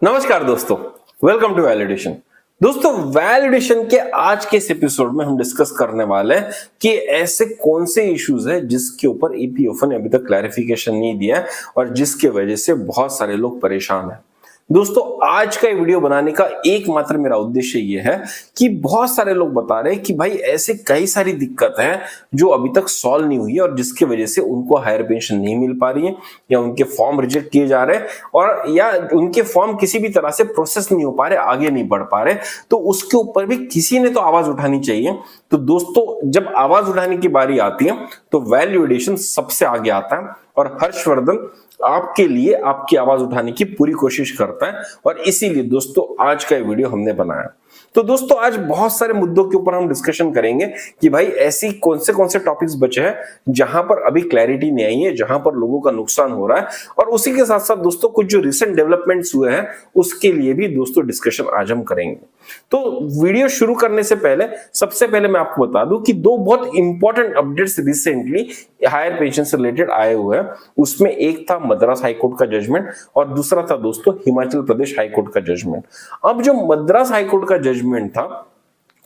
नमस्कार दोस्तों, welcome to validation. दोस्तों, वैलिडेशन के आज के इस एपिसोड में हम डिस्कस करने वाले हैं कि ऐसे कौन से इश्यूज है जिसके ऊपर ईपीएफओ ने अभी तक क्लैरिफिकेशन नहीं दिया है और जिसके वजह से बहुत सारे लोग परेशान हैं। दोस्तों, आज का ये वीडियो बनाने का एकमात्र मेरा उद्देश्य ये है कि बहुत सारे लोग बता रहे हैं कि भाई ऐसे कई सारी दिक्कतें हैं जो अभी तक सॉल्व नहीं हुई है और जिसकी वजह से उनको हायर पेंशन नहीं मिल पा रही है या उनके फॉर्म रिजेक्ट किए जा रहे हैं और या उनके फॉर्म किसी भी तरह से प्रोसेस नहीं हो पा रहे, आगे नहीं बढ़ पा रहे। तो उसके ऊपर भी किसी ने तो आवाज उठानी चाहिए। तो दोस्तों, जब आवाज उठाने की बारी आती है तो वैल्यूएशन सबसे आगे आता है और हर्षवर्धन आपके लिए आपकी आवाज उठाने की पूरी कोशिश करता है और इसीलिए दोस्तों आज का ये वीडियो हमने बनाया। तो दोस्तों, आज बहुत सारे मुद्दों के ऊपर हम डिस्कशन करेंगे कि भाई ऐसी कौन से टॉपिक्स बचे हैं जहां पर अभी क्लैरिटी नहीं आई है, जहां पर लोगों का नुकसान हो रहा है और उसी के साथ साथ दोस्तों कुछ जो रिसेंट डेवलपमेंट्स हुए हैं उसके लिए भी दोस्तों डिस्कशन आज हम करेंगे। तो वीडियो शुरू करने से पहले सबसे पहले मैं आपको बता दूं कि दो बहुत important updates recently higher pension से रिलेटेड आए हुए हैं। उसमें एक था मद्रास हाईकोर्ट का जजमेंट और दूसरा था दोस्तों हिमाचल प्रदेश हाईकोर्ट का जजमेंट। अब जो मद्रास हाईकोर्ट का जजमेंट था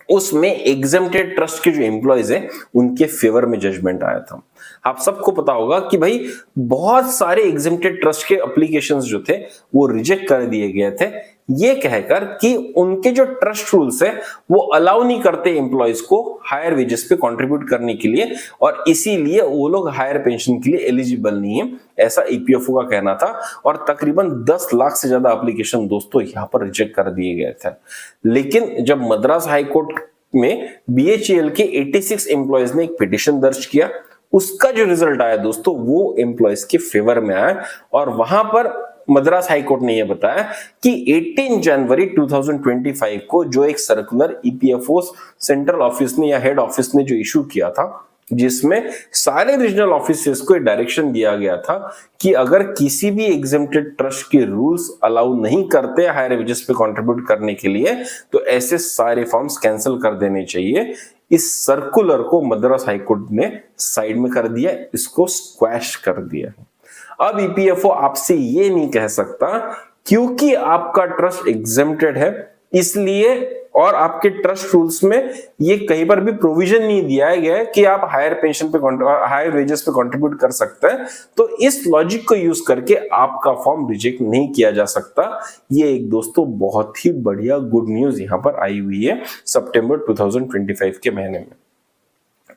उसमें एग्जेम्प्टेड ट्रस्ट के जो एम्प्लॉयज हैं उनके फेवर में जजमेंट आया था। आप सबको पता होगा कि भाई बहुत सारे एग्जेम्प्टेड ट्रस्ट के एप्लीकेशंस जो थे वो रिजेक्ट कर दिए गए थे, ये कहकर कि उनके जो ट्रस्ट रूल्स है वो अलाउ नहीं करते एम्प्लॉयज को हायर वेजेस पे कंट्रीब्यूट करने के लिए और इसीलिए वो लोग हायर पेंशन के लिए एलिजिबल नहीं है, ऐसा ईपीएफओ का कहना था। और तकरीबन 10 लाख से ज्यादा एप्लीकेशन दोस्तों यहां पर रिजेक्ट कर दिए गए थे। लेकिन जब मद्रास हाईकोर्ट में बीएचईएल के 86 एम्प्लॉयज ने एक पिटिशन दर्ज किया, उसका जो रिजल्ट आया दोस्तों वो एम्प्लॉयज के फेवर में आया और वहां पर मद्रास हाईकोर्ट ने यह बताया कि 18 जनवरी 2025 को जो एक सर्कुलर ईपीएफओ सेंट्रल ऑफिस ने या हेड ऑफिस ने जो इशू किया था जिसमें सारे रीजनल ऑफिसेस को डायरेक्शन दिया गया था कि अगर किसी भी एग्जेम्प्टेड ट्रस्ट के रूल्स अलाउ नहीं करते हायर वेजेस पे कंट्रीब्यूट करने के लिए तो ऐसे सारे फॉर्म्स कैंसिल कर देने चाहिए। इस सर्कुलर को मद्रास हाईकोर्ट ने साइड में कर दिया, इसको स्क्वैश कर दिया। अब ईपीएफओ आपसे ये नहीं कह सकता क्योंकि आपका ट्रस्ट एग्जेम्प्टेड है इसलिए और आपके ट्रस्ट रूल्स में ये कहीं पर भी प्रोविजन नहीं दिया गया है कि आप हायर पेंशन पे हायर वेजेस पे कंट्रीब्यूट कर सकते हैं, तो इस लॉजिक को यूज करके आपका फॉर्म रिजेक्ट नहीं किया जा सकता। ये एक दोस्तों बहुत ही बढ़िया गुड न्यूज यहां पर आई हुई है सितंबर 2025 के महीने में।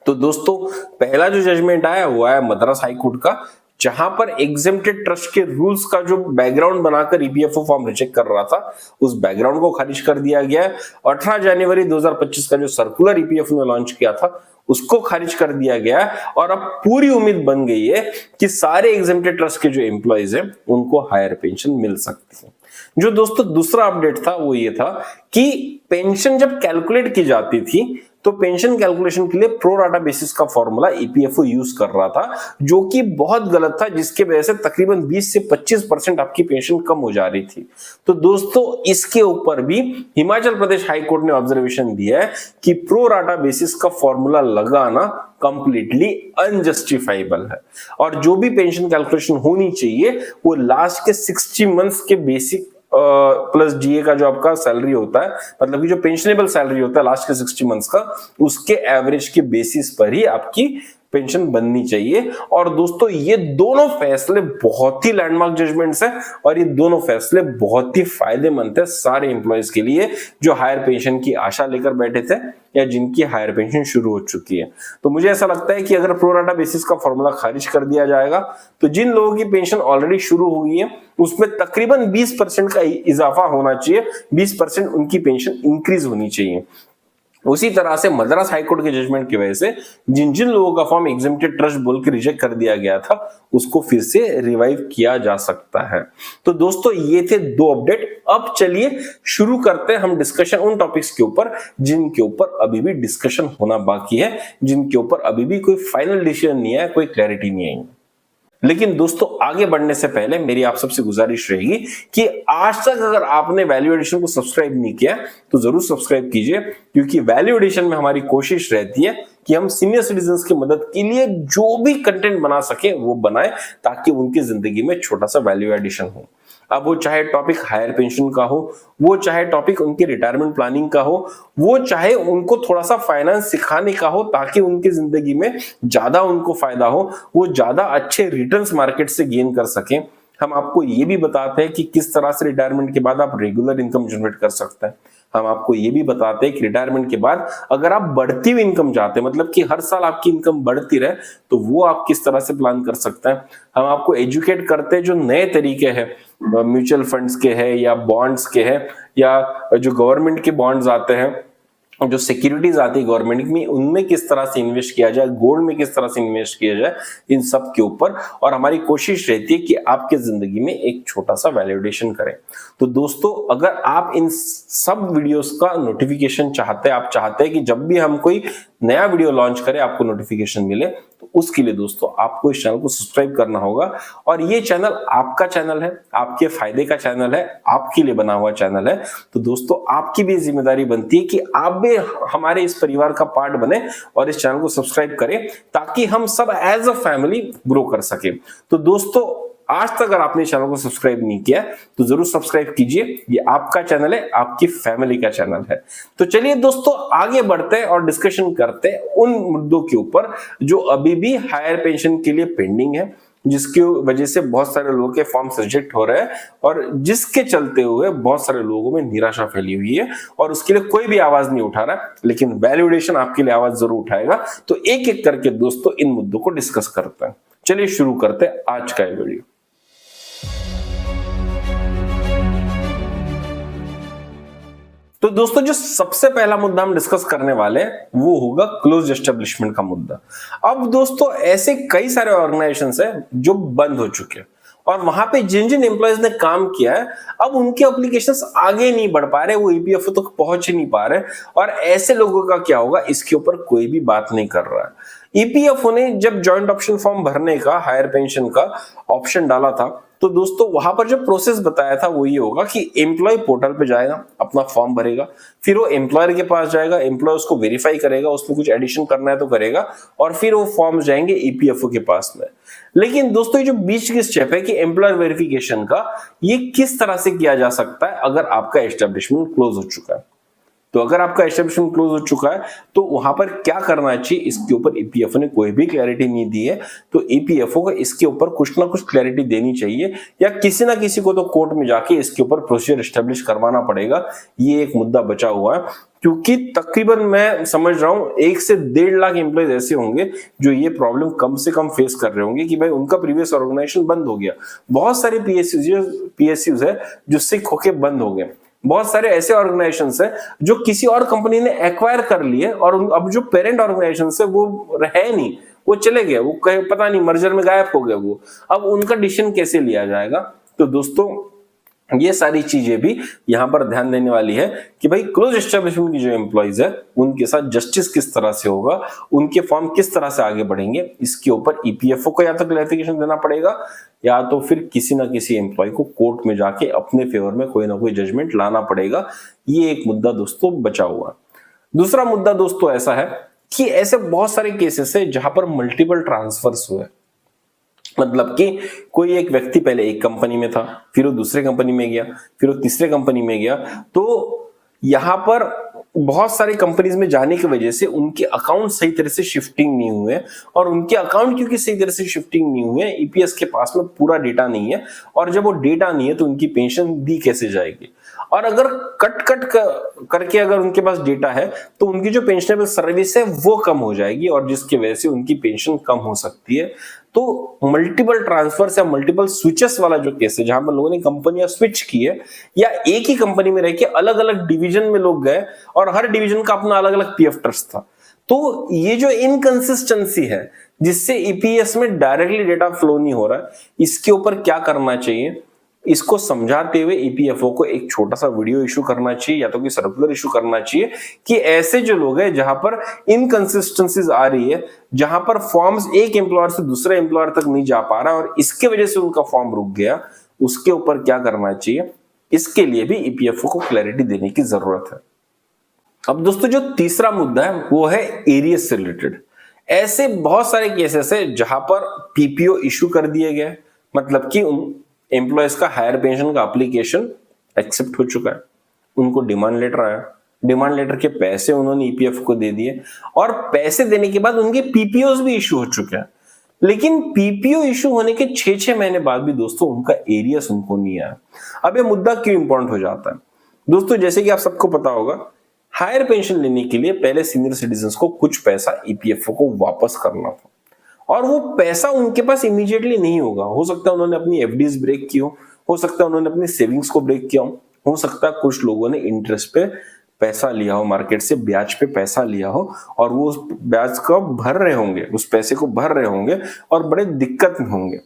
तो दोस्तों, पहला जो जजमेंट आया वो आया मद्रास हाईकोर्ट का, जहां पर एग्जेम्प्टेड ट्रस्ट के रूल्स का जो बैकग्राउंड बनाकर ईपीएफओ फॉर्म रिजेक्ट कर रहा था उस बैकग्राउंड को खारिज कर दिया गया है। 18 जनवरी 2025 का जो सर्कुलर ईपीएफओ ने लॉन्च किया था उसको खारिज कर दिया गया है और अब पूरी उम्मीद बन गई है कि सारे एग्जेम्प्टेड ट्रस्ट के जो एम्प्लॉयज हैं उनको हायर पेंशन मिल सकती है। जो दोस्तों दूसरा अपडेट था वो ये था कि पेंशन जब कैलकुलेट की जाती थी तो पेंशन कैलकुलेशन के लिए प्रो राटा बेसिस का फॉर्मूला ईपीएफओ यूज कर रहा था जो कि बहुत गलत था, जिसके वजह से तकरीबन 20 से 25% आपकी पेंशन कम हो जा रही थी। तो दोस्तों इसके ऊपर भी हिमाचल प्रदेश हाईकोर्ट ने ऑब्जर्वेशन दिया है कि प्रो राटा बेसिस का फॉर्मूला लगाना कंप्लीटली अनजस्टिफाइबल है और जो भी पेंशन कैलकुलेशन होनी चाहिए वो लास्ट के 60 मंथ्स के बेसिक प्लस जीए का जो आपका सैलरी होता है, मतलब कि जो पेंशनेबल सैलरी होता है लास्ट के 60 मंथ्स का, उसके एवरेज के बेसिस पर ही आपकी पेंशन बननी चाहिए। और दोस्तों ये दोनों फैसले बहुत ही लैंडमार्क जजमेंट्स हैं और ये दोनों फैसले बहुत ही फायदेमंद है सारे एम्प्लॉयज के लिए जो हायर पेंशन की आशा लेकर बैठे थे या जिनकी हायर पेंशन शुरू हो चुकी है। तो मुझे ऐसा लगता है कि अगर प्रो राटा बेसिस का फॉर्मूला खारिज कर दिया जाएगा तो जिन लोगों की पेंशन ऑलरेडी शुरू हो गई है उसमें तकरीबन 20% का इजाफा होना चाहिए, 20% उनकी पेंशन इंक्रीज होनी चाहिए। उसी तरह से मद्रास हाईकोर्ट के जजमेंट की वजह से जिन जिन लोगों का फॉर्म एग्जेम्प्टेड ट्रस्ट बोल के रिजेक्ट कर दिया गया था उसको फिर से रिवाइव किया जा सकता है। तो दोस्तों ये थे दो अपडेट। अब चलिए शुरू करते हैं हम डिस्कशन उन टॉपिक्स के ऊपर जिनके ऊपर अभी भी डिस्कशन होना बाकी है, जिनके ऊपर अभी भी कोई फाइनल डिसीजन नहीं है, कोई क्लैरिटी नहीं आई। लेकिन दोस्तों आगे बढ़ने से पहले मेरी आप सबसे गुजारिश रहेगी कि आज तक अगर आपने वैल्यू एडिशन को सब्सक्राइब नहीं किया तो जरूर सब्सक्राइब कीजिए, क्योंकि वैल्यू एडिशन में हमारी कोशिश रहती है कि हम सीनियर सिटीजन्स की मदद के लिए जो भी कंटेंट बना सके वो बनाए ताकि उनकी जिंदगी में छोटा सा वैल्यू एडिशन हो। अब वो चाहे टॉपिक हायर पेंशन का हो, वो चाहे टॉपिक उनकी रिटायरमेंट प्लानिंग का हो, वो चाहे उनको थोड़ा सा फाइनेंस सिखाने का हो ताकि उनकी जिंदगी में ज्यादा उनको फायदा हो, वो ज्यादा अच्छे रिटर्न्स मार्केट से गेन कर सकें। हम आपको ये भी बताते हैं कि किस तरह से रिटायरमेंट के बाद आप रेगुलर इनकम जनरेट कर सकते हैं। हम आपको ये भी बताते हैं कि रिटायरमेंट के बाद अगर आप बढ़ती हुई इनकम चाहते हैं, मतलब कि हर साल आपकी इनकम बढ़ती रहे, तो वो आप किस तरह से प्लान कर सकते हैं। हम आपको एजुकेट करते हैं जो नए तरीके हैं म्यूचुअल फंड्स के हैं या बॉन्ड्स के हैं या जो गवर्नमेंट के बॉन्ड्स आते हैं, जो सिक्योरिटीज आती है गवर्नमेंट में, उनमें किस तरह से इन्वेस्ट किया जाए, गोल्ड में किस तरह से इन्वेस्ट किया जाए, इन सब के ऊपर। और हमारी कोशिश रहती है कि आपके जिंदगी में एक छोटा सा वैलिडेशन करें। तो दोस्तों, अगर आप इन सब वीडियोस का नोटिफिकेशन चाहते हैं, आप चाहते हैं कि जब भी हम कोई नया वीडियो लॉन्च करें आपको नोटिफिकेशन मिले, तो उसके लिए दोस्तों आपको इस चैनल को सब्सक्राइब करना होगा। और ये चैनल आपका चैनल है, आपके फायदे का चैनल है, आपके लिए बना हुआ चैनल है। तो दोस्तों, आपकी भी जिम्मेदारी बनती है कि आप भी हमारे इस परिवार का पार्ट बने और इस चैनल को सब्सक्राइब करें ताकि हम सब एज अ फैमिली ग्रो कर सके। तो दोस्तों, आज तक अगर आपने चैनल को सब्सक्राइब नहीं किया तो जरूर सब्सक्राइब कीजिए। ये आपका चैनल है, आपकी फैमिली का चैनल है। तो चलिए दोस्तों, आगे बढ़ते हैं और डिस्कशन करते हैं उन मुद्दों के ऊपर जो अभी भी हायर पेंशन के लिए पेंडिंग है, जिसकी वजह से बहुत सारे लोगों के फॉर्म्स रिजेक्ट हो रहे हैं और जिसके चलते हुए बहुत सारे लोगों में निराशा फैली हुई है और उसके लिए कोई भी आवाज नहीं उठा रहा, लेकिन वैल्यूएशन आपके लिए आवाज जरूर उठाएगा। तो एक एक करके दोस्तों इन मुद्दों को डिस्कस करते हैं। चलिए शुरू करते हैं आज का ये वीडियो। तो दोस्तों, जो सबसे पहला मुद्दा हम डिस्कस करने वाले हैं वो होगा क्लोज एस्टेब्लिशमेंट का मुद्दा। अब दोस्तों, ऐसे कई सारे ऑर्गेनाइजेशंस हैं जो बंद हो चुके हैं और वहां पे जिन जिन एम्प्लॉयज ने काम किया है, अब उनके एप्लीकेशंस आगे नहीं बढ़ पा रहे, वो ईपीएफओ तक पहुंच ही नहीं पा रहे। और ऐसे लोगों का क्या होगा, इसके ऊपर कोई भी बात नहीं कर रहा है। ईपीएफओ ने जब जॉइंट ऑप्शन फॉर्म भरने का, हायर पेंशन का ऑप्शन डाला था, तो दोस्तों वहां पर जो प्रोसेस बताया था वो ये होगा कि एम्प्लॉय पोर्टल पे जाएगा, अपना फॉर्म भरेगा, फिर वो एम्प्लॉयर के पास जाएगा, एम्प्लॉय उसको वेरीफाई करेगा, उसमें कुछ एडिशन करना है तो करेगा, और फिर वो फॉर्म जाएंगे ईपीएफओ के पास में। लेकिन दोस्तों, ये जो बीच की स्टेप है कि एम्प्लॉयर वेरिफिकेशन का, ये किस तरह से किया जा सकता है अगर आपका एस्टेब्लिशमेंट क्लोज हो चुका है। तो अगर आपका एस्टेब्लिशमेंट क्लोज हो चुका है तो वहां पर क्या करना चाहिए, इसके ऊपर ईपीएफओ ने कोई भी क्लैरिटी नहीं दी है। तो ईपीएफओ को इसके ऊपर कुछ ना कुछ क्लैरिटी देनी चाहिए या किसी ना किसी को तो कोर्ट में जाके इसके ऊपर प्रोसीजर एस्टेब्लिश करवाना पड़ेगा। ये एक मुद्दा बचा हुआ है, क्योंकि तकरीबन मैं समझ रहा हूं 1 से 1.5 लाख एम्प्लॉयज ऐसे होंगे जो ये प्रॉब्लम कम से कम फेस कर रहे होंगे कि भाई उनका प्रीवियस ऑर्गेनाइजेशन बंद हो गया। बहुत सारे पीएसयूज है जो सिक होके बंद हो गए। बहुत सारे ऐसे ऑर्गेनाइजेशंस हैं जो किसी और कंपनी ने एक्वायर कर लिए और अब जो पेरेंट ऑर्गेनाइजेशंस है वो रहे नहीं, वो चले गए, वो पता नहीं मर्जर में गायब हो गए वो। अब उनका डिसीजन कैसे लिया जाएगा। तो दोस्तों, ये सारी चीजें भी यहां पर ध्यान देने वाली है कि भाई क्लोज एस्टेब्लिशमेंट की जो एम्प्लॉइज है उनके साथ जस्टिस किस तरह से होगा, उनके फॉर्म किस तरह से आगे बढ़ेंगे, इसके ऊपर ईपीएफओ को या तो क्लैरिफिकेशन देना पड़ेगा या तो फिर किसी ना किसी एम्प्लॉय को कोर्ट में जाके अपने फेवर में कोई ना कोई जजमेंट लाना पड़ेगा। ये एक मुद्दा दोस्तों बचा हुआ। दूसरा मुद्दा दोस्तों ऐसा है कि ऐसे बहुत सारे केसेस है जहां पर मल्टीपल ट्रांसफर्स हुए, मतलब कि कोई एक व्यक्ति पहले एक कंपनी में था, फिर वो दूसरे कंपनी में गया, फिर वो तीसरे कंपनी में गया। तो यहां पर बहुत सारी कंपनीज में जाने की वजह से उनके अकाउंट सही तरह से शिफ्टिंग नहीं हुए और उनके अकाउंट क्योंकि सही तरह से शिफ्टिंग नहीं हुए, ईपीएस के पास में पूरा डेटा नहीं है और जब वो डेटा नहीं है तो उनकी पेंशन दी कैसे जाएगी। और अगर कट करके अगर उनके पास डेटा है तो उनकी जो पेंशनेबल सर्विस है वो कम हो जाएगी और जिसकी वजह से उनकी पेंशन कम हो सकती है। तो मल्टीपल ट्रांसफर्स या मल्टीपल स्विचेस वाला जो केस है जहां पर लोगों ने कंपनियां स्विच की है या एक ही कंपनी में रह के अलग अलग डिवीजन में लोग गए और हर डिवीजन का अपना अलग अलग पीएफ ट्रस्ट था, तो ये जो इनकंसिस्टेंसी है जिससे ईपीएस में डायरेक्टली डेटा फ्लो नहीं हो रहा है, इसके ऊपर क्या करना चाहिए, इसको समझाते हुए ईपीएफओ को एक छोटा सा वीडियो इशू करना चाहिए या तो कोई सर्कुलर इशू करना चाहिए कि ऐसे जो लोग हैं जहां पर इनकंसिस्टेंसीज आ रही है, जहां पर फॉर्म्स एक एम्प्लॉयर से दूसरे एम्प्लॉयर तक नहीं जा पा रहा और इसके वजह से उनका फॉर्म रुक गया, उसके ऊपर क्या करना चाहिए, इसके लिए भी ईपीएफओ को क्लैरिटी देने की जरूरत है। अब दोस्तों, जो तीसरा मुद्दा है वो है एरियस से रिलेटेड। ऐसे बहुत सारे केसेस है जहां पर पीपीओ इशू कर दिए गए, मतलब कि एम्प्लॉयज का हायर पेंशन का एप्लीकेशन एक्सेप्ट हो चुका है, उनको डिमांड लेटर आया, डिमांड लेटर के पैसे उन्होंने ईपीएफ को दे दिए और पैसे देने के बाद उनके पीपीओज भी इशू हो चुके हैं। लेकिन पीपीओ इशू होने के 6 महीने बाद भी दोस्तों उनका एरियस उनको नहीं आया। अब ये मुद्दा क्यों इंपॉर्टेंट हो जाता है दोस्तों? जैसे कि आप सबको पता होगा, हायर पेंशन लेने के लिए पहले सीनियर सिटीजन को कुछ पैसा ईपीएफओ को वापस करना था और वो पैसा उनके पास इमीडिएटली नहीं होगा। हो सकता है उन्होंने अपनी एफडीज ब्रेक की हो सकता है उन्होंने अपनी सेविंग्स को ब्रेक किया हो सकता है कुछ लोगों ने इंटरेस्ट पे पैसा लिया हो, मार्केट से ब्याज पे पैसा लिया हो और वो उस ब्याज को भर रहे होंगे, उस पैसे को भर रहे होंगे और बड़े दिक्कत में होंगे।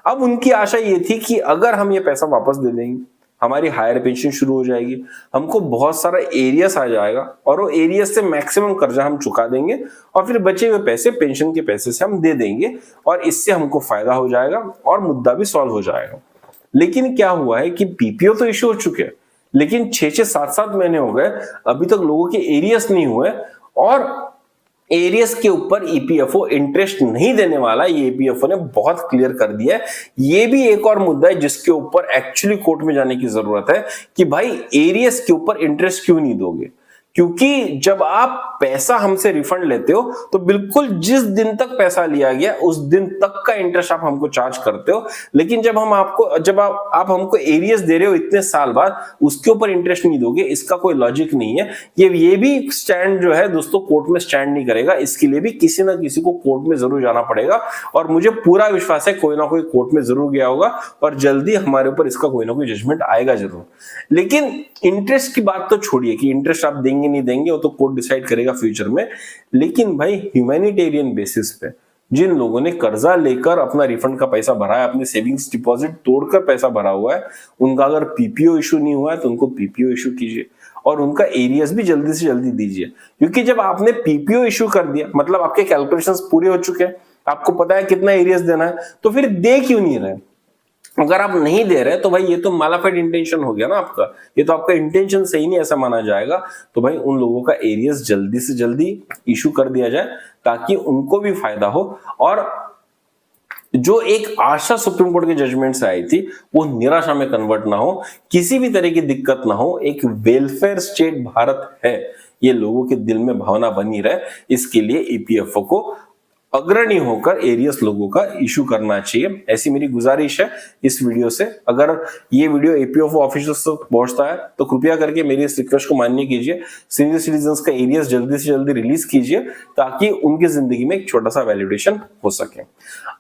अब उनकी आशा ये थी कि अगर हम ये पैसा वापस दे देंगे, हमारी हायर पेंशन शुरू हो जाएगी, हमको बहुत सारा एरियस आ जाएगा और वो एरियस से मैक्सिमम कर्जा हम चुका देंगे और फिर बचे हुए पैसे पेंशन के पैसे से हम दे देंगे और इससे हमको फायदा हो जाएगा और मुद्दा भी सॉल्व हो जाएगा। लेकिन क्या हुआ है कि पीपीओ तो इशू हो चुके हैं, लेकिन 6-7 महीने हो गए, अभी तक लोगों के एरियस नहीं हुए और एरियस के ऊपर ईपीएफओ इंटरेस्ट नहीं देने वाला, ये ईपीएफओ ने बहुत क्लियर कर दिया है। ये भी एक और मुद्दा है जिसके ऊपर एक्चुअली कोर्ट में जाने की जरूरत है कि भाई एरियस के ऊपर इंटरेस्ट क्यों नहीं दोगे, क्योंकि जब आप पैसा हमसे रिफंड लेते हो तो बिल्कुल जिस दिन तक पैसा लिया गया उस दिन तक का इंटरेस्ट आप हमको चार्ज करते हो, लेकिन जब आप हमको एरियस दे रहे हो इतने साल बाद, उसके ऊपर इंटरेस्ट नहीं दोगे, इसका कोई लॉजिक नहीं है। ये भी स्टैंड जो है दोस्तों कोर्ट में स्टैंड नहीं करेगा, इसके लिए भी किसी ना किसी को कोर्ट में जरूर जाना पड़ेगा और मुझे पूरा विश्वास है कोई ना कोई कोर्ट में जरूर गया होगा और जल्दी हमारे ऊपर इसका कोई ना कोई जजमेंट आएगा जरूर। लेकिन इंटरेस्ट की बात तो छोड़िए कि इंटरेस्ट आप देंगे नहीं देंगे, वो तो कोर्ट डिसाइड करेगा फ्यूचर में। लेकिन भाई ह्यूमैनिटेरियन बेसिस पे जिन लोगों ने कर्जा लेकर अपना रिफंड का पैसा भरा है, अपने सेविंग्स डिपॉजिट तोड़कर पैसा भरा हुआ है, उनका अगर पीपीओ इशू नहीं हुआ है तो उनको पीपीओ इशू कीजिए और उनका एरियस भी जल्दी से जल्दी दीजिए। क्योंकि जब आपने पीपीओ इशू कर दिया मतलब आपके कैलकुलेशंस पूरे हो चुके हैं, आपको पता है कितना एरियस देना है, तो फिर दे क्यों नहीं रहे? अगर आप नहीं दे रहे तो भाई ये तो मालाफाइड इंटेंशन हो गया ना आपका, ये तो आपका इंटेंशन सही नहीं ऐसा माना जाएगा। तो भाई उन लोगों का एरियस जल्दी से जल्दी इशू कर दिया जाए ताकि उनको भी फायदा हो और जो एक आशा सुप्रीम कोर्ट के जजमेंट से आई थी वो निराशा में कन्वर्ट ना हो, किसी भी तरह की दिक्कत ना हो। एक वेलफेयर स्टेट भारत है, ये लोगों के दिल में भावना बनी रहे, इसके लिए ईपीएफओ को अग्रणी होकर एरियस लोगों का इशू करना चाहिए, ऐसी मेरी गुजारिश है इस वीडियो से। अगर ये वीडियो ईपीएफओ ऑफिसर्स तक पहुंचता है तो कृपया करके मेरी इस रिक्वेस्ट को मान्य कीजिए, सीनियर सिटीजन्स का एरियस जल्दी से जल्दी रिलीज कीजिए ताकि उनकी जिंदगी में एक छोटा सा वैलिडेशन हो सके।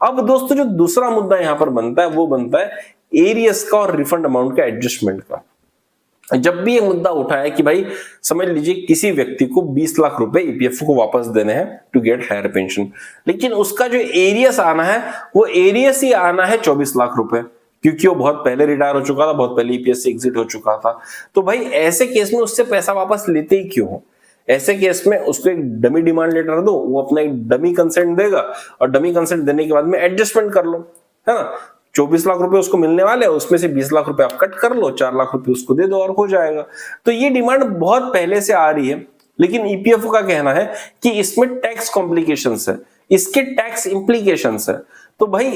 अब दोस्तों जो दूसरा मुद्दा यहाँ पर बनता है वो बनता है एरियस का और रिफंड अमाउंट का एडजस्टमेंट का। जब भी ये मुद्दा उठा है कि भाई समझ लीजिए किसी व्यक्ति को 20 लाख रुपए ईपीएफओ को वापस देने हैं टू गेट हायर पेंशन, लेकिन उसका जो एरियस आना है वो एरियस ही आना है 24 लाख रुपए, क्योंकि वो बहुत पहले रिटायर हो चुका था, बहुत पहले ईपीएस से एग्जिट हो चुका था। तो भाई ऐसे केस में उससे पैसा वापस लेते ही क्यों हो? ऐसे केस में उसको एक डमी डिमांड लेटर दो, वो अपना एक डमी कंसेंट देगा और डमी कंसेंट देने के बाद में एडजस्टमेंट कर लो, है ना। 24 लाख रुपए उसको मिलने वाले हैं, उसमें से 20 लाख रुपए आप कट कर लो, 4 लाख रुपए उसको दे दो और हो जाएगा। तो ये डिमांड बहुत पहले से आ रही है, लेकिन ईपीएफओ का कहना है कि इसमें टैक्स कॉम्प्लिकेशंस है, इसके टैक्स इंप्लीकेशंस है। तो भाई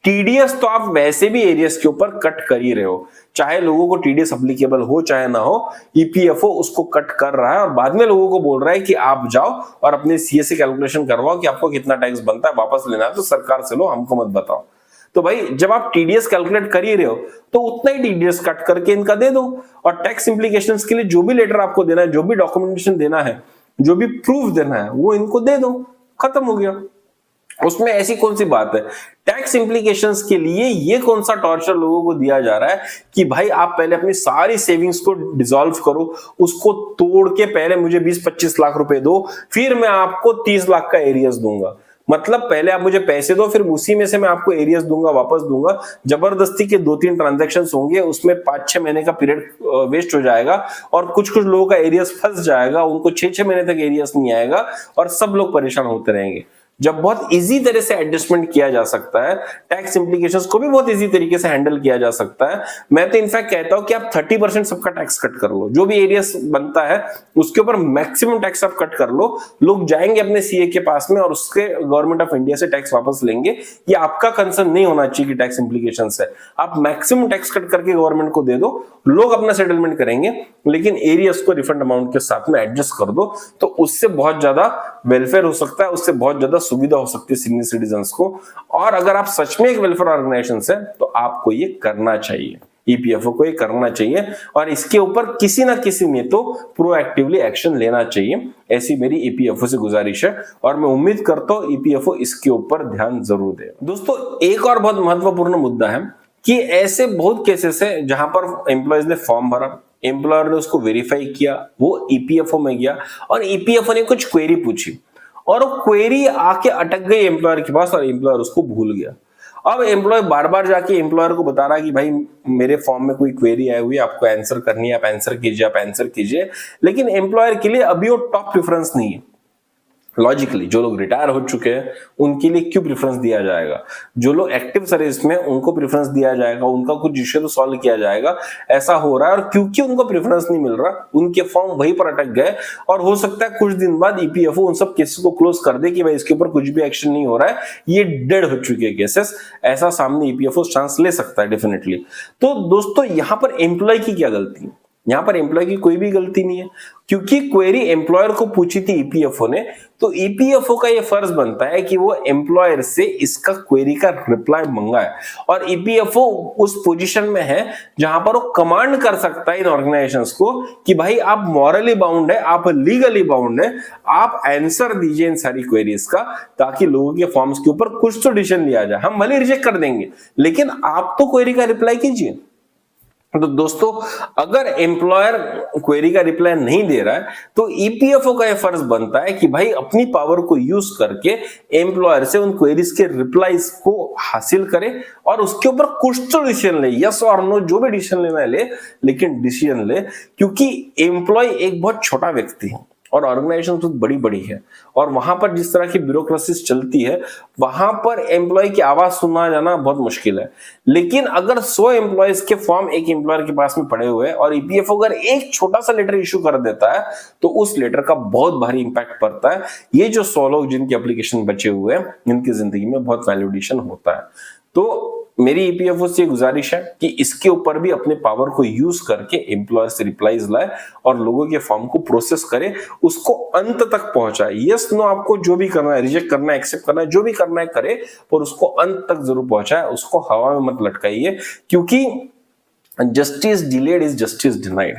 टीडीएस तो आप वैसे भी एरियस के ऊपर कट कर ही रहे हो, चाहे लोगों को टीडीएस अप्लीकेबल हो चाहे ना हो, ईपीएफओ उसको कट कर रहा है और बाद में लोगों को बोल रहा है कि आप जाओ और अपने सीए से कैलकुलेशन करवाओ कि आपको कितना टैक्स बनता है, वापस लेना है तो सरकार से लो, हमको मत बताओ। तो भाई जब आप टीडीएस कैलकुलेट कर ही रहे हो तो उतना ही टीडीएस कट करके इनका दे दो और टैक्स इंप्लीकेशंस के लिए जो भी लेटर आपको देना है, जो भी डॉक्यूमेंटेशन देना है, जो भी प्रूफ देना है वो इनको दे दो, खत्म हो गया। उसमें ऐसी कौन सी बात है? टैक्स इंप्लीकेशंस के लिए ये कौन सा टॉर्चर लोगों को दिया जा रहा है कि भाई आप पहले अपनी सारी सेविंग्स को डिसॉल्व करो, उसको तोड़ के पहले मुझे 20-25 लाख रुपए दो, फिर मैं आपको 30 लाख का एरियस दूंगा। मतलब पहले आप मुझे पैसे दो, फिर उसी में से मैं आपको एरियस दूंगा, वापस दूंगा। जबरदस्ती के 2-3 ट्रांजैक्शंस होंगे, उसमें 5-6 महीने का पीरियड वेस्ट हो जाएगा और कुछ लोगों का एरियस फंस जाएगा, उनको 6-6 महीने तक एरियस नहीं आएगा और सब लोग परेशान होते रहेंगे। जब बहुत इजी तरह से एडजस्टमेंट किया जा सकता है, टैक्स इंप्लीकेशंस को भी बहुत इजी तरीके से हैंडल किया जा सकता है। मैं तो इनफैक्ट कहता हूं कि आप 30% सबका टैक्स कट कर लो, जो भी एरिया बनता है उसके ऊपर मैक्सिमम टैक्स आप कट कर लो। लोग जाएंगे अपने सीए के पास में और उसके गवर्नमेंट ऑफ इंडिया से टैक्स वापस लेंगे। ये आपका कंसर्न नहीं होना चाहिए कि टैक्स इंप्लीकेशंस है, आप मैक्सिमम टैक्स कट करके गवर्नमेंट को दे दो, लोग अपना सेटलमेंट करेंगे, लेकिन एरियाज को रिफंड अमाउंट के साथ में एडजस्ट कर दो। तो उससे बहुत ज्यादा वेलफेयर हो सकता है, उससे बहुत ज्यादा सुविधा हो सकती है सीनियर सिटीजन्स को। और अगर आप सच में एक वेलफेयर ऑर्गेनाइजेशन है तो आपको ये करना चाहिए, ईपीएफओ को ये करना चाहिए, और इसके ऊपर किसी ना किसी ने तो प्रोएक्टिवली एक्शन लेना चाहिए। ऐसी मेरी ईपीएफओ से गुजारिश है और मैं उम्मीद करता हूं ईपीएफओ इसके ऊपर ध्यान जरूर दे। दोस्तों, एक और बहुत महत्वपूर्ण मुद्दा है कि ऐसे बहुत केसेस है जहां पर एम्प्लॉयज ने फॉर्म भरा, एम्प्लॉयर ने उसको वेरीफाई किया, वो ईपीएफओ में गया और ईपीएफओ ने कुछ क्वेरी पूछी और वो क्वेरी आके अटक गई एम्प्लॉयर के पास और एम्प्लॉयर उसको भूल गया। अब एम्प्लॉय बार बार जाके एम्प्लॉयर को बता रहा है कि भाई मेरे फॉर्म में कोई क्वेरी आई हुई है, आपको आंसर करनी है, आप आंसर कीजिए, आप आंसर कीजिए, लेकिन एम्प्लॉयर के लिए अभी वो टॉप प्रेफरेंस नहीं है। लॉजिकली जो लोग रिटायर हो चुके हैं उनके लिए क्यों प्रेफरेंस दिया जाएगा, जो लोग एक्टिव सर्विस में उनको प्रेफरेंस दिया जाएगा, उनका कुछ इश्यू तो सॉल्व किया जाएगा। ऐसा हो रहा है और क्योंकि उनको प्रेफरेंस नहीं मिल रहा, उनके फॉर्म वहीं पर अटक गए और हो सकता है कुछ दिन बाद ईपीएफओ उन सब केसेस को क्लोज कर दे कि भाई इसके ऊपर कुछ भी एक्शन नहीं हो रहा है, ये डेड हो चुके हैं केसेस। ऐसा सामने ईपीएफओ चांस ले सकता है डेफिनेटली। तो दोस्तों, यहां पर एम्प्लॉय की क्या गलती है? यहां पर एम्प्लॉय की कोई भी गलती नहीं है, क्योंकि क्वेरी एम्प्लॉयर को पूछी थी ईपीएफओ ने, तो ईपीएफओ का ये फर्ज बनता है कि वो एम्प्लॉयर से इसका क्वेरी का रिप्लाई मंगाए। और ईपीएफओ उस पोजीशन में है जहां पर वो कमांड कर सकता है इन ऑर्गेनाइजेशंस को कि भाई आप मॉरली बाउंड है, आप लीगली बाउंड है, आप आंसर दीजिए इन सारी क्वेरीज का, ताकि लोगों के फॉर्म्स के ऊपर कुछ तो डिसीजन लिया जाए। हम भले रिजेक्ट कर देंगे, लेकिन आप तो क्वेरी का रिप्लाई कीजिए। तो दोस्तों, अगर एम्प्लॉयर क्वेरी का रिप्लाई नहीं दे रहा है तो ईपीएफओ का यह फर्ज बनता है कि भाई अपनी पावर को यूज करके एम्प्लॉयर से उन क्वेरीज के रिप्लाईज को हासिल करे और उसके ऊपर कुछ तो डिसीजन ले, यस और नो, जो भी डिसीजन लेना है ले, लेकिन डिसीजन ले। क्योंकि एम्प्लॉय एक बहुत छोटा व्यक्ति है और ऑर्गेनाइजेशन बहुत बड़ी बड़ी है, और वहां पर जिस तरह की ब्यूरोक्रेसी चलती है वहां पर एम्प्लॉय की आवाज सुनना जाना बहुत मुश्किल है। लेकिन अगर 100 एम्प्लॉयज के फॉर्म एक एम्प्लॉयर के पास में पड़े हुए हैं और ईपीएफओ अगर एक छोटा सा लेटर इश्यू कर देता है तो उस लेटर का बहुत भारी इंपैक्ट पड़ता है। ये जो 100 लोग जिनके एप्लीकेशन बचे हुए हैं, इनकी जिंदगी में बहुत वैल्यूएशन होता है। तो मेरी ईपीएफओ से गुजारिश है कि इसके ऊपर भी अपने पावर को यूज करके एम्प्लॉयर से रिप्लाईज लाए और लोगों के फॉर्म को प्रोसेस करे, उसको अंत तक पहुंचाए। यस नो, आपको जो भी करना है, रिजेक्ट करना है, एक्सेप्ट करना है, जो भी करना है करे, पर उसको अंत तक जरूर पहुंचाए, उसको हवा में मत लटकाइए। क्योंकि justice delayed is justice denied.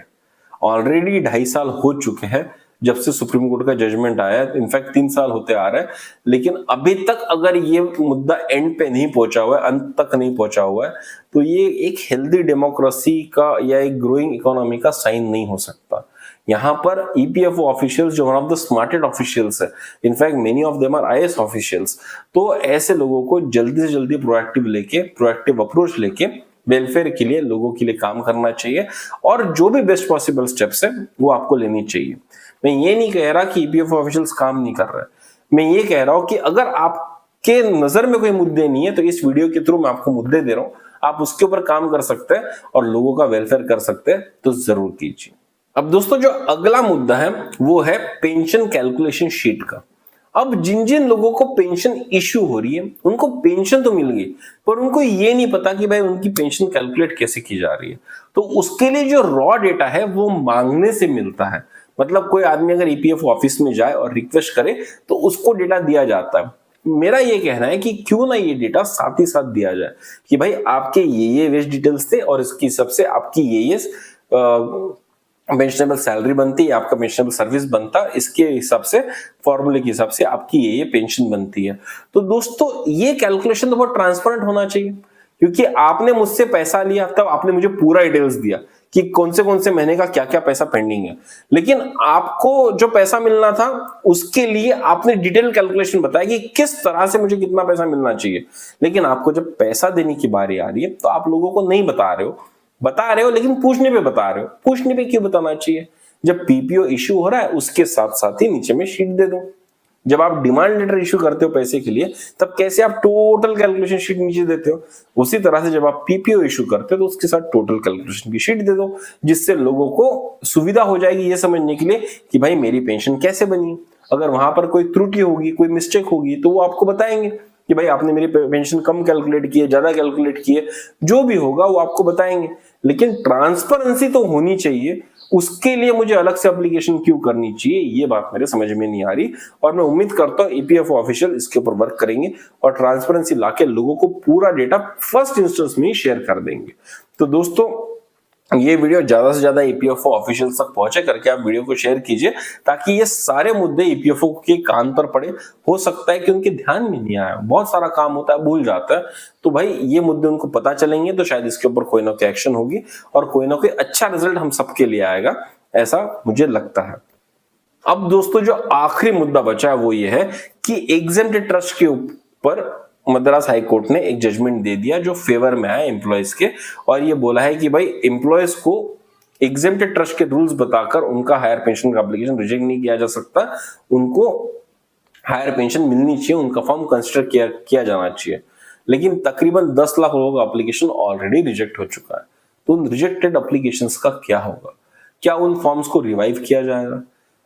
Already 2.5 साल हो चुके हैं जब से सुप्रीम कोर्ट का जजमेंट आया है, इनफैक्ट 3 साल होते आ रहे हैं, लेकिन अभी तक अगर ये मुद्दा एंड पे नहीं पहुंचा हुआ है, अंत तक नहीं पहुंचा हुआ है, तो ये एक हेल्दी डेमोक्रेसी का या एक ग्रोइंग इकोनॉमी का साइन नहीं हो सकता। यहाँ पर ईपीएफओ ऑफिशियल्स जो one of the smartest officials है, in fact many of them are IAS officials, तो ऐसे लोगों को जल्दी से जल्दी प्रोएक्टिव अप्रोच लेके वेलफेयर के लिए, लोगों के लिए काम करना चाहिए और जो भी बेस्ट पॉसिबल स्टेप्स है वो आपको लेनी चाहिए। मैं ये नहीं कह रहा कि ईपीएफओ ऑफिशियल्स काम नहीं कर रहे, मैं ये कह रहा हूं कि अगर आपके नजर में कोई मुद्दे नहीं है तो इस वीडियो के थ्रू मैं आपको मुद्दे दे रहा हूं, आप उसके ऊपर काम कर सकते हैं और लोगों का वेलफेयर कर सकते हैं, तो जरूर कीजिए। अब दोस्तों, जो अगला मुद्दा है वो है पेंशन कैलकुलेशन शीट का। अब जिन जिन लोगों को पेंशन इश्यू हो रही है उनको पेंशन तो मिल गई, पर उनको ये नहीं पता कि भाई उनकी पेंशन कैलकुलेट कैसे की जा रही है। तो उसके लिए जो रॉ डेटा है वो मांगने से मिलता है। मतलब कोई आदमी अगर ईपीएफओ ऑफिस में जाए और रिक्वेस्ट करे तो उसको डेटा दिया जाता है। मेरा ये कहना है कि क्यों ना ये डेटा साथ ही साथ दिया जाए कि भाई आपके ये वेज डिटेल्स थे और इसकी हिसाब से आपकी ये पेंशनेबल सैलरी बनती है, आपका पेंशनेबल सर्विस बनता है, इसके हिसाब से, फॉर्मूले के हिसाब से आपकी ये पेंशन बनती है। तो दोस्तों, ये कैलकुलेशन तो बहुत ट्रांसपेरेंट होना चाहिए, क्योंकि आपने मुझसे पैसा लिया तब आपने मुझे पूरा डिटेल्स दिया कि कौन से महीने का क्या क्या पैसा पेंडिंग है, लेकिन आपको जो पैसा मिलना था उसके लिए आपने डिटेल कैलकुलेशन बताया कि किस तरह से मुझे कितना पैसा मिलना चाहिए। लेकिन आपको जब पैसा देने की बारी आ रही है तो आप लोगों को नहीं बता रहे हो, लेकिन पूछने पे बता रहे हो। पूछने पे क्यों बताना चाहिए? जब पीपीओ इश्यू हो रहा है उसके साथ साथ ही नीचे में शीट दे दो। जब आप डिमांड लेटर इश्यू करते हो पैसे के लिए, तब कैसे आप टोटल कैलकुलेशन शीट नीचे देते हो, उसी तरह से जब आप पीपीओ इश्यू करते हो तो उसके साथ टोटल कैलकुलेशन की शीट दे दो, जिससे लोगों को सुविधा हो जाएगी ये समझने के लिए कि भाई मेरी पेंशन कैसे बनी। अगर वहां पर कोई त्रुटि होगी, कोई मिस्टेक होगी, तो वो आपको बताएंगे कि भाई आपने मेरी पेंशन कम कैलकुलेट की है, ज्यादा कैलकुलेट की है, जो भी होगा वो आपको बताएंगे। लेकिन ट्रांसपेरेंसी तो होनी चाहिए, उसके लिए मुझे अलग से एप्लीकेशन क्यों करनी चाहिए, ये बात मेरे समझ में नहीं आ रही। और मैं उम्मीद करता हूं ईपीएफओ ऑफिशियल इसके ऊपर वर्क करेंगे और ट्रांसपेरेंसी लाके लोगों को पूरा डेटा फर्स्ट इंस्टेंस में ही शेयर कर देंगे। तो दोस्तों, ये वीडियो ज्यादा से ज्यादा ईपीएफओ ऑफिशियल तक पहुंचे करके आप वीडियो को शेयर कीजिए, ताकि ये सारे मुद्दे ईपीएफओ के कान पर पड़े। हो सकता है कि उनके ध्यान में नहीं आया, बहुत सारा काम होता है, भूल जाता है, तो भाई ये मुद्दे उनको पता चलेंगे तो शायद इसके ऊपर कोई ना कोई एक्शन होगी और कोई ना कोई अच्छा रिजल्ट हम सबके लिए आएगा, ऐसा मुझे लगता है। अब दोस्तों, जो आखिरी मुद्दा बचा है वो ये है कि एग्जेम्प्ट ट्रस्ट के ऊपर मद्रास हाई कोर्ट ने एक जजमेंट दे दिया जो फेवर में आया एम्प्लॉयज के, और ये बोला है कि भाई एम्प्लॉयज को एग्जेम्प्ट ट्रस्ट के रूल्स बताकर उनका हायर पेंशन का एप्लीकेशन रिजेक्ट नहीं किया जा सकता, उनको हायर पेंशन मिलनी चाहिए, उनका फॉर्म कंसिडर किया जाना चाहिए। लेकिन तकरीबन 10 लाख लोगों का एप्लीकेशन ऑलरेडी रिजेक्ट हो चुका है, तो उन रिजेक्टेड एप्लीकेशंस का क्या होगा? क्या उन फॉर्म्स को रिवाइव किया जाएगा?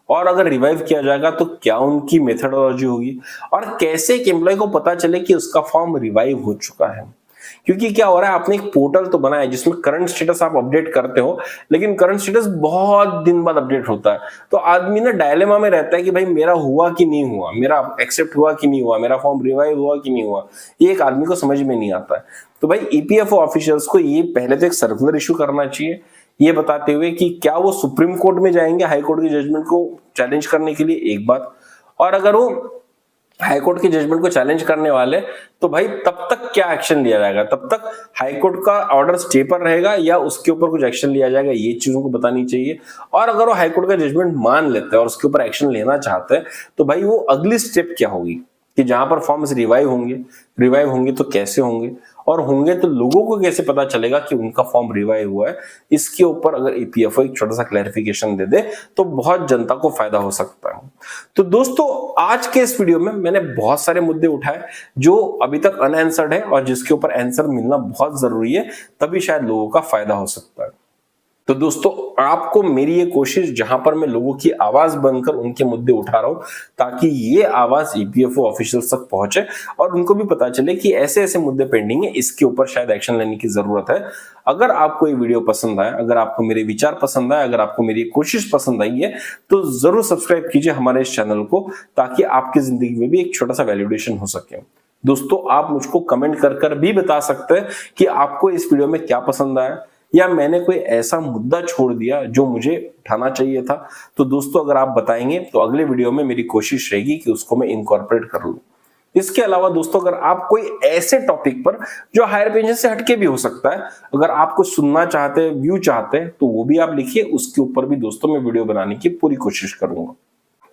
और अगर रिवाइव किया जाएगा तो क्या उनकी मेथोडोलॉजी होगी? और कैसे एक एम्प्लॉय को पता चले कि उसका फॉर्म रिवाइव हो चुका है? क्योंकि क्या हो रहा है, आपने एक पोर्टल तो बनाया जिसमें करंट स्टेटस आप अपडेट करते हो, लेकिन करंट स्टेटस बहुत दिन बाद अपडेट होता है, तो आदमी ना डायलेमा में रहता है कि भाई मेरा हुआ कि नहीं हुआ, मेरा एक्सेप्ट हुआ कि नहीं हुआ, मेरा फॉर्म रिवाइव हुआ कि नहीं हुआ, ये एक आदमी को समझ में नहीं आता है। तो भाई ईपीएफओ ऑफिशियल्स को ये पहले तो एक सर्कुलर इशू करना चाहिए, ये बताते हुए कि क्या वो सुप्रीम कोर्ट में जाएंगे हाई कोर्ट की जजमेंट को चैलेंज करने के लिए, एक बात। और अगर वो हाई कोर्ट की जजमेंट को चैलेंज करने वाले, तो भाई तब तक क्या एक्शन लिया जाएगा? तब तक हाई कोर्ट का ऑर्डर स्टे पर रहेगा या उसके ऊपर कुछ एक्शन लिया जाएगा, ये चीजों को बतानी चाहिए। और अगर वो हाई कोर्ट का जजमेंट मान लेते हैं और उसके ऊपर एक्शन लेना चाहते हैं, तो भाई वो अगली स्टेप क्या होगी कि जहां पर फॉर्म्स रिवाइव होंगे तो कैसे होंगे, और होंगे तो लोगों को कैसे पता चलेगा कि उनका फॉर्म रिवाइव हुआ है? इसके ऊपर अगर ईपीएफओ एक छोटा सा क्लैरिफिकेशन दे दे तो बहुत जनता को फायदा हो सकता है। तो दोस्तों, आज के इस वीडियो में मैंने बहुत सारे मुद्दे उठाए जो अभी तक अनआंसर्ड है और जिसके ऊपर आंसर मिलना बहुत जरूरी है, तभी शायद लोगों का फायदा हो सकता है। तो दोस्तों, आपको मेरी ये कोशिश जहां पर मैं लोगों की आवाज बनकर उनके मुद्दे उठा रहा हूं, ताकि ये आवाज ईपीएफओ ऑफिशियल्स तक पहुंचे और उनको भी पता चले कि ऐसे ऐसे मुद्दे पेंडिंग है, इसके ऊपर शायद एक्शन लेने की जरूरत है। अगर आपको ये वीडियो पसंद आया, अगर आपको मेरे विचार पसंद आए, अगर आपको मेरी कोशिश पसंद आई है, तो जरूर सब्सक्राइब कीजिए हमारे इस चैनल को, ताकि आपकी जिंदगी में भी एक छोटा सा वैल्यूडेशन हो सके। दोस्तों, आप मुझको कमेंट कर भी बता सकते हैं कि आपको इस वीडियो में क्या पसंद आया, या मैंने कोई ऐसा मुद्दा छोड़ दिया जो मुझे उठाना चाहिए था। तो दोस्तों, अगर आप बताएंगे तो अगले वीडियो में मेरी कोशिश रहेगी कि उसको मैं इनकॉर्पोरेट कर लूं। इसके अलावा दोस्तों, अगर आप कोई ऐसे टॉपिक पर जो हायर पेंशन से हटके भी हो सकता है, अगर आप कुछ सुनना चाहते हैं, व्यू चाहते हैं, तो वो भी आप लिखिए, उसके ऊपर भी दोस्तों मैं वीडियो बनाने की पूरी कोशिश करूंगा।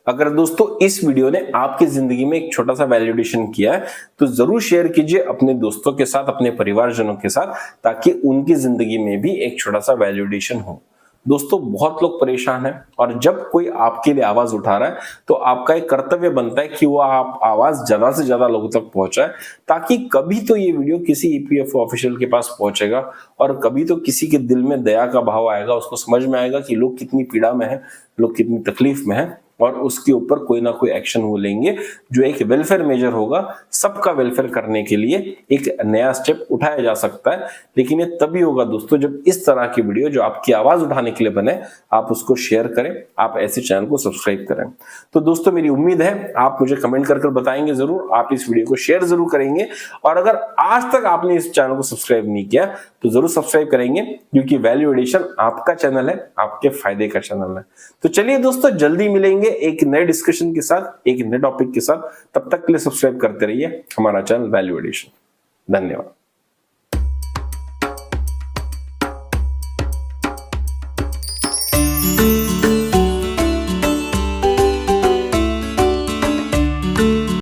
अगर दोस्तों इस वीडियो ने आपकी जिंदगी में एक छोटा सा वैलिडेशन किया है, तो जरूर शेयर कीजिए अपने दोस्तों के साथ, अपने परिवारजनों के साथ, ताकि उनकी जिंदगी में भी एक छोटा सा वैलिडेशन हो। दोस्तों, बहुत लोग परेशान हैं और जब कोई आपके लिए आवाज उठा रहा है तो आपका एक कर्तव्य बनता है कि वो आप आवाज ज्यादा से ज्यादा लोगों तक पहुंचाए, ताकि कभी तो ये वीडियो किसी ईपीएफओ ऑफिशियल के पास पहुंचेगा और कभी तो किसी के दिल में दया का भाव आएगा, उसको समझ में आएगा कि लोग कितनी पीड़ा में है, लोग कितनी तकलीफ में है, और उसके ऊपर कोई ना कोई एक्शन वो लेंगे जो एक वेलफेयर मेजर होगा। सबका वेलफेयर करने के लिए एक नया स्टेप उठाया जा सकता है, लेकिन ये तभी होगा दोस्तों जब इस तरह की वीडियो जो आपकी आवाज उठाने के लिए बने, आप उसको शेयर करें, आप ऐसे चैनल को सब्सक्राइब करें। तो दोस्तों, मेरी उम्मीद है आप मुझे कमेंट कर बताएंगे जरूर, आप इस वीडियो को शेयर जरूर करेंगे, और अगर आज तक आपने इस चैनल को सब्सक्राइब नहीं किया तो जरूर सब्सक्राइब करेंगे, क्योंकि वैल्यू एडिशन आपका चैनल है, आपके फायदे का चैनल है। तो चलिए दोस्तों, जल्दी मिलेंगे एक नए डिस्कशन के साथ, एक नए टॉपिक के साथ। तब तक के लिए सब्सक्राइब करते रहिए हमारा चैनल वैल्यू एडिशन। धन्यवाद।